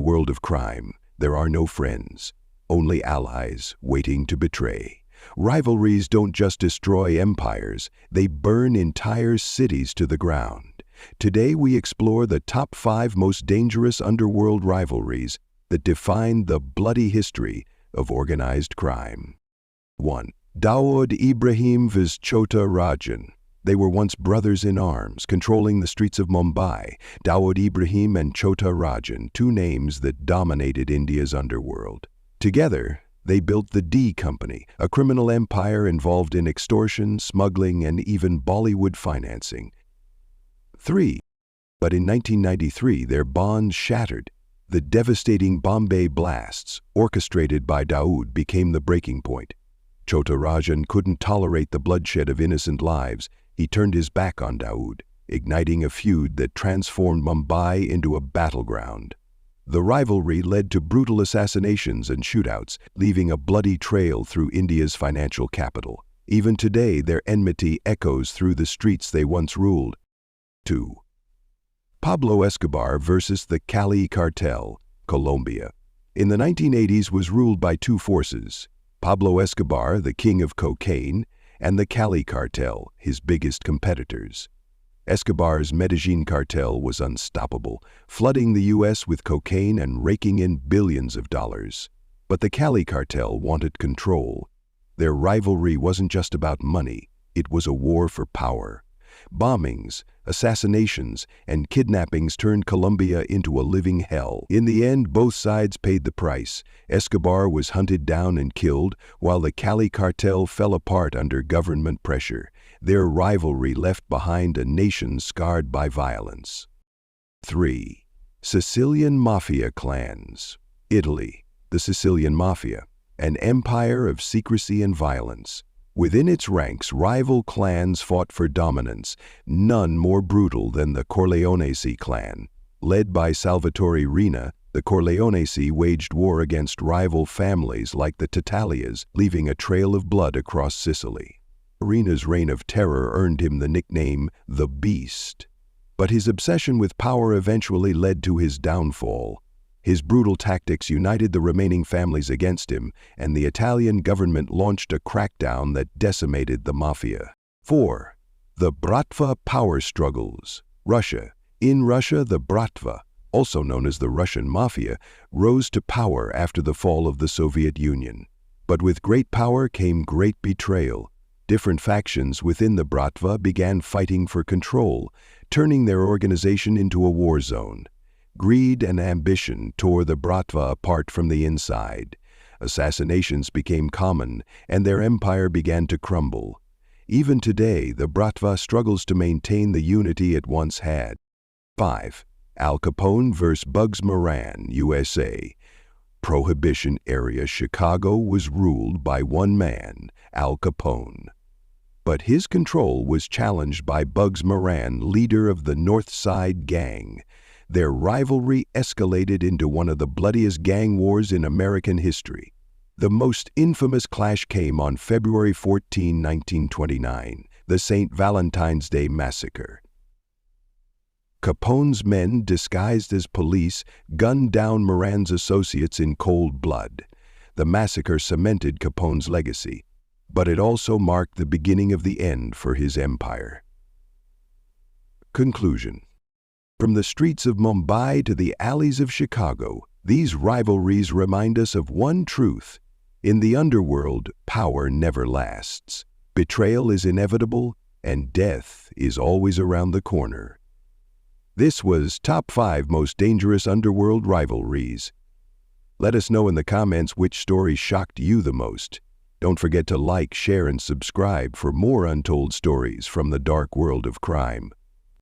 world of crime, there are no friends, only allies waiting to betray. Rivalries don't just destroy empires, they burn entire cities to the ground. Today we explore the top 5 most dangerous underworld rivalries that define the bloody history of organized crime. 1. Dawood Ibrahim vs Chhota Rajan. They were once brothers in arms, controlling the streets of Mumbai. Dawood Ibrahim and Chhota Rajan, two names that dominated India's underworld. Together, they built the D Company, a criminal empire involved in extortion, smuggling, and even Bollywood financing. 3. But in 1993, their bonds shattered. The devastating Bombay blasts, orchestrated by Dawood, became the breaking point. Chhota Rajan couldn't tolerate the bloodshed of innocent lives. He turned his back on Dawood, igniting a feud that transformed Mumbai into a battleground. The rivalry led to brutal assassinations and shootouts, leaving a bloody trail through India's financial capital. Even today, their enmity echoes through the streets they once ruled. 2. Pablo Escobar versus the Cali cartel, Colombia. In the 1980s was ruled by two forces: Pablo Escobar, the king of cocaine, and the Cali cartel, his biggest competitors. Escobar's Medellin cartel was unstoppable, flooding the U.S. with cocaine and raking in billions of dollars. But the Cali cartel wanted control. Their rivalry wasn't just about money, it was a war for power. Bombings, assassinations, and kidnappings turned Colombia into a living hell. In the end, both sides paid the price. Escobar was hunted down and killed, while the Cali cartel fell apart under government pressure. Their rivalry left behind a nation scarred by violence. 3. Sicilian Mafia clans. Italy, the Sicilian Mafia, an empire of secrecy and violence. Within its ranks, rival clans fought for dominance, none more brutal than the Corleonesi clan. Led by Salvatore Riina, the Corleonesi waged war against rival families like the Tattaglias, leaving a trail of blood across Sicily. Riina's reign of terror earned him the nickname the Beast. But his obsession with power eventually led to his downfall. His brutal tactics united the remaining families against him, and the Italian government launched a crackdown that decimated the Mafia. 4. The Bratva power struggles. Russia. In Russia, the Bratva, also known as the Russian Mafia, rose to power after the fall of the Soviet Union. But with great power came great betrayal. Different factions within the Bratva began fighting for control, turning their organization into a war zone. Greed and ambition tore the Bratva apart from the inside. Assassinations became common, and their empire began to crumble. Even today, the Bratva struggles to maintain the unity it once had. 5. Al Capone vs. Bugs Moran, USA. Prohibition area Chicago was ruled by one man, Al Capone. But his control was challenged by Bugs Moran, leader of the North Side Gang. Their rivalry escalated into one of the bloodiest gang wars in American history. The most infamous clash came on February 14, 1929, the St. Valentine's Day Massacre. Capone's men, disguised as police, gunned down Moran's associates in cold blood. The massacre cemented Capone's legacy, but it also marked the beginning of the end for his empire. Conclusion. From the streets of Mumbai to the alleys of Chicago, these rivalries remind us of one truth. In the underworld, power never lasts. Betrayal is inevitable, and death is always around the corner. This was Top 5 Most Dangerous Underworld Rivalries. Let us know in the comments which story shocked you the most. Don't forget to like, share, and subscribe for more untold stories from the dark world of crime.